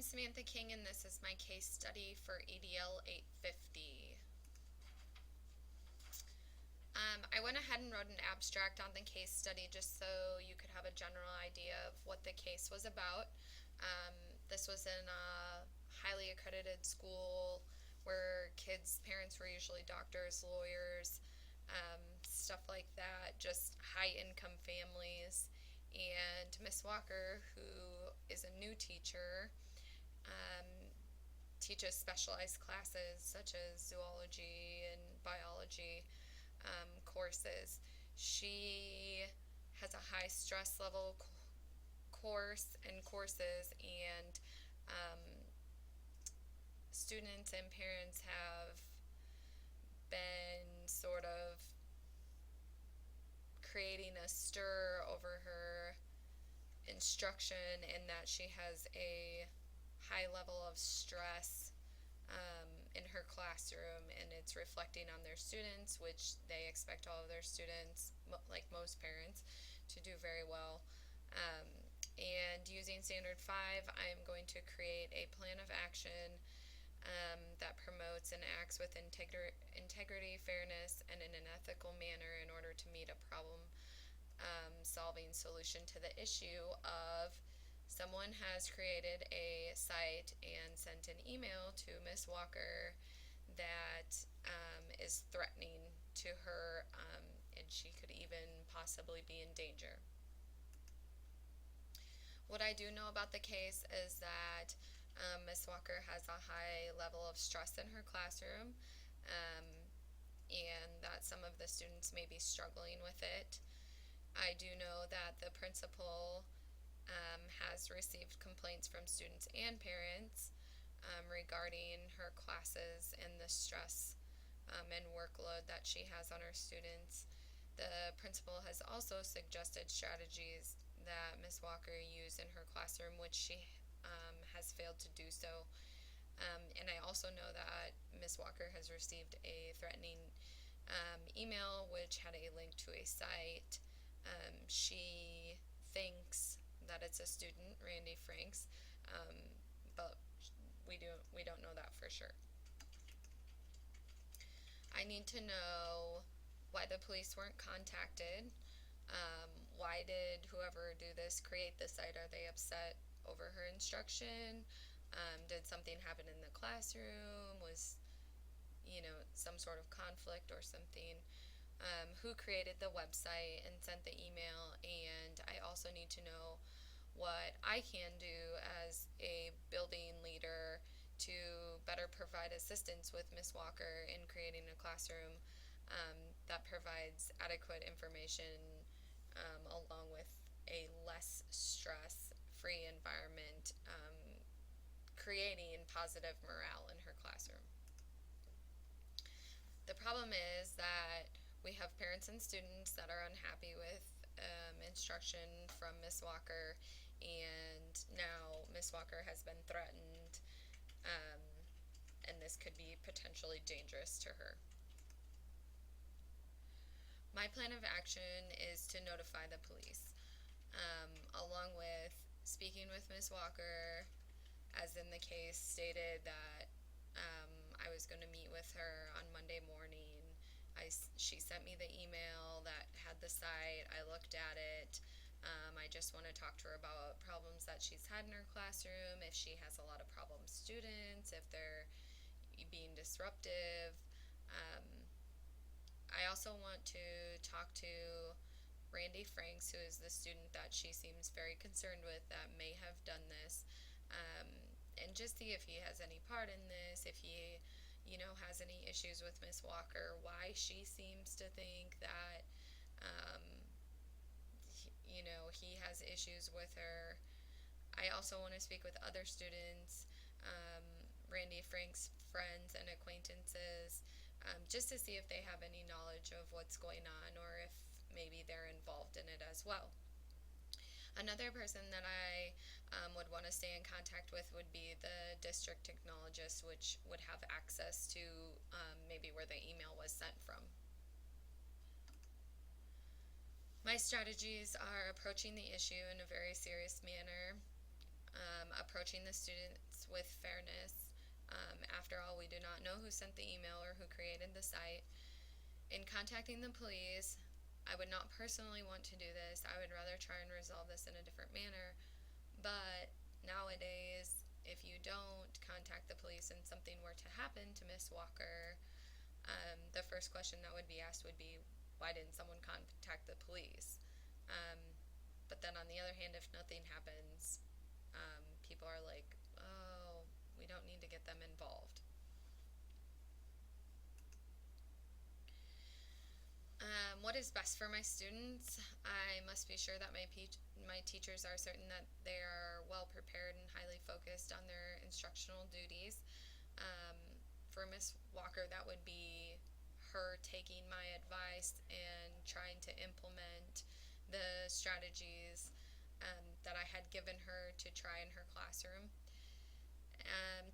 I'm Samantha King, and this is my case study for ADL 850. I went ahead and wrote an abstract on the case study just so you could have a general idea of what the case was about. This was in a highly accredited school where kids' parents were usually doctors, lawyers, stuff like that, just high income families. And Miss Walker, who is a new teacher, um, teaches specialized classes such as zoology and biology courses. She has a high stress level course and courses, and um, students and parents have been sort of creating a stir over her instruction, in that she has a high level of stress in her classroom, and it's reflecting on their students, which they expect all of their students, like most parents, to do very well. Um, and using Standard 5, I'm going to create a plan of action that promotes and acts with integrity, fairness, and in an ethical manner in order to meet a problem solving solution to the issue of someone has created a site and sent an email to Miss Walker that is threatening to her, and she could even possibly be in danger. What I do know about the case is that Miss Walker has a high level of stress in her classroom, um, and that some of the students may be struggling with it. I do know that the principal has received complaints from students and parents regarding her classes and the stress and workload that she has on her students. The principal has also suggested strategies that Ms. Walker use in her classroom, which she has failed to do so. And I also know that Ms. Walker has received a threatening email which had a link to a site. She thinks that it's a student, Randy Franks, but we don't know that for sure. I need to know why the police weren't contacted. Why did whoever do this create the site? Are they upset over her instruction? Did something happen in the classroom? Was, some sort of conflict or something? Who created the website and sent the email? And I also need to know what I can do as a building leader to better provide assistance with Miss Walker in creating a classroom that provides adequate information along with a less stress-free environment, creating positive morale in her classroom. The problem is that we have parents and students that are unhappy with instruction from Miss Walker, and now Miss Walker has been threatened, um, and this could be potentially dangerous to her. My plan of action is to notify the police, along with speaking with Miss Walker, as in the case stated that I was going to meet with her on Monday morning. She sent me the email that had the site. I looked at it. I just want to talk to her about problems that she's had in her classroom, if she has a lot of problem students, if they're being disruptive. Um, I also want to talk to Randy Franks, who is the student that she seems very concerned with that may have done this, um, and just see if he has any part in this, if he, has any issues with Miss Walker, why she seems to think that, he has issues with her. I also want to speak with other students, Randy Frank's friends and acquaintances, just to see if they have any knowledge of what's going on, or if maybe they're involved in it as well. Another person that I would want to stay in contact with would be the district technologist, which would have access to maybe where the email was sent from. My strategies are approaching the issue in a very serious manner, approaching the students with fairness. After all, we do not know who sent the email or who created the site. In contacting the police, I would not personally want to do this. I would rather try and resolve this in a different manner. But nowadays, if you don't contact the police and something were to happen to Miss Walker, the first question that would be asked would be, why didn't someone contact the police? Um, but then on the other hand, if nothing happens, people are like, oh, we don't need to get them involved. What is best for my students? I must be sure that my teachers are certain that they are well prepared and highly focused on their instructional duties. Um, for Miss Walker, that would be her taking my advice and trying to implement the strategies that I had given her to try in her classroom.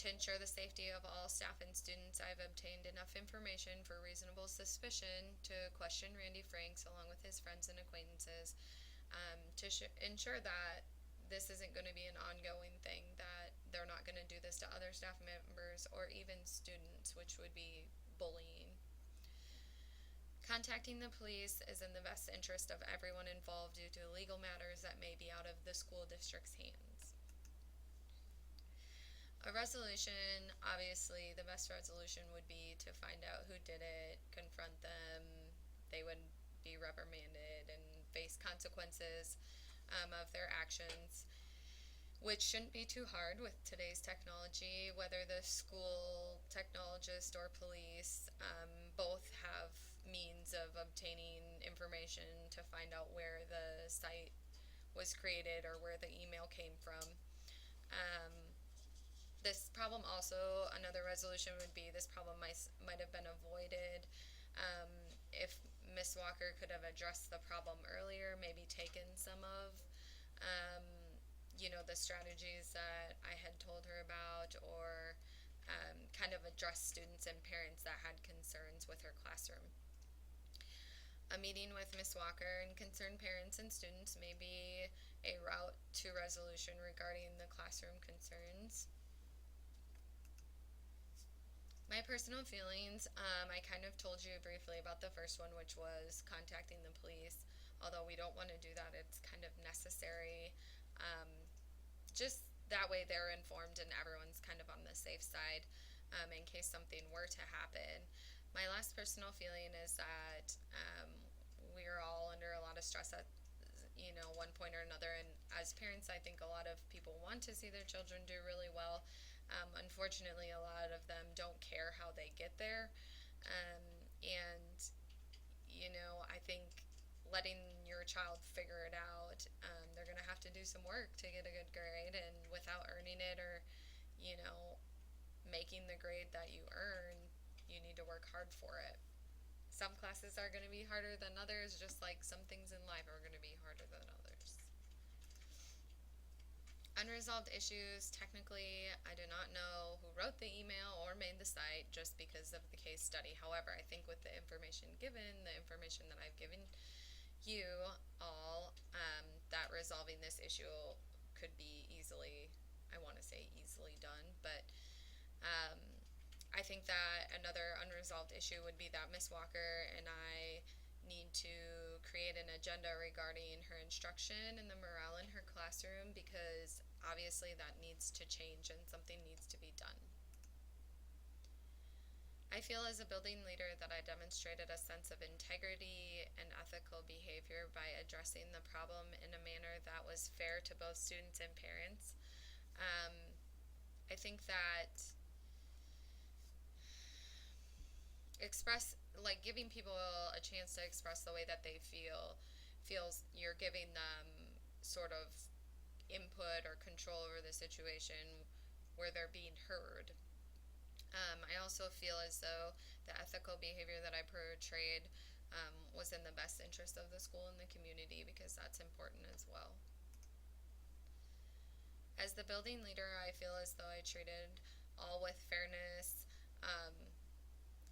To ensure the safety of all staff and students, I've obtained enough information for reasonable suspicion to question Randy Franks along with his friends and acquaintances, to ensure that this isn't going to be an ongoing thing, that they're not going to do this to other staff members or even students, which would be bullying. Contacting the police is in the best interest of everyone involved due to legal matters that may be out of the school district's hands. A resolution, obviously, the best resolution would be to find out who did it, confront them, they would be reprimanded and face consequences of their actions, which shouldn't be too hard with today's technology. Whether the school technologist or police, both have means of obtaining information to find out where the site was created or where the email came from. This problem also, another resolution would be this problem might have been avoided if Miss Walker could have addressed the problem earlier, maybe taken some of the strategies that I had told her about, or kind of address students and parents that had concerns with her classroom. A meeting with Miss Walker and concerned parents and students may be a route to resolution regarding the classroom concerns. My personal feelings, I kind of told you briefly about the first one, which was contacting the police. Although we don't want to do that, it's kind of necessary. Just that way they're informed and everyone's kind of on the safe side in case something were to happen. My last personal feeling is that we're all under a lot of stress at one point or another, and as parents, I think a lot of people want to see their children do really well. Unfortunately, a lot of them don't care how they get there, and I think letting your child figure it out, they're going to have to do some work to get a good grade, and without earning it or making the grade that you earn, you need to work hard for it. Some classes are going to be harder than others, just like some things in life are going to be harder than others. Unresolved issues, technically, I do not know who wrote the email or made the site just because of the case study. However, I think with the information given, the information that I've given you all, that resolving this issue could be easily, I want to say easily done, but I think that another unresolved issue would be that Miss Walker and I need to create an agenda regarding her instruction and the morale in her classroom, because obviously that needs to change and something needs to be done. I feel as a building leader that I demonstrated a sense of integrity and ethical behavior by addressing the problem in a manner that was fair to both students and parents. I think that giving people a chance to express the way that they feels you're giving them sort of input or control over the situation where they're being heard. I also feel as though the ethical behavior that I portrayed was in the best interest of the school and the community, because that's important as well. As the building leader, I feel as though I treated all with fairness.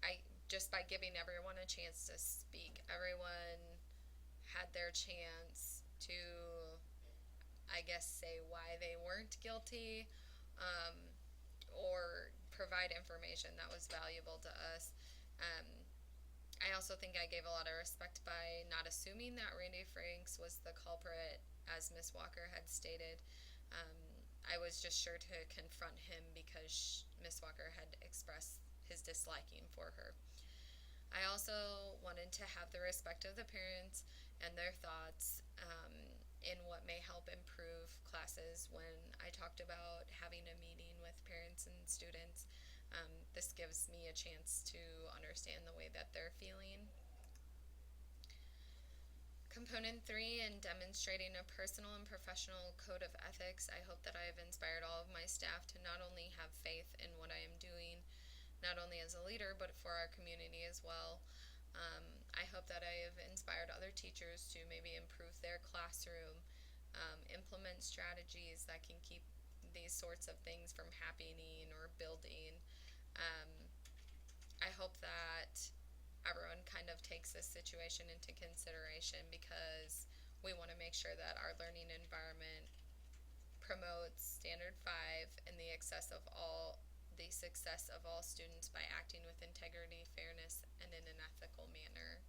I just by giving everyone a chance to speak, everyone had their chance to I guess, say why they weren't guilty, um, or provide information that was valuable to us. Um, I also think I gave a lot of respect by not assuming that Randy Franks was the culprit, as Miss Walker had stated. Um, I was just sure to confront him because Miss Walker had expressed his disliking for her. I also wanted to have the respect of the parents and their thoughts, in what may help improve classes. When I talked about having a meeting with parents and students, this gives me a chance to understand the way that they're feeling. Component 3, in demonstrating a personal and professional code of ethics, I hope that I have inspired all of my staff to not only have faith in what I am doing, not only as a leader, but for our community as well. I hope that I have inspired other teachers to maybe improve their classroom, implement strategies that can keep these sorts of things from happening or building. Um, I hope that everyone kind of takes this situation into consideration because we want to make sure that our learning environment promotes standard 5 and the success of all students by acting with integrity, fairness, and in an ethical manner.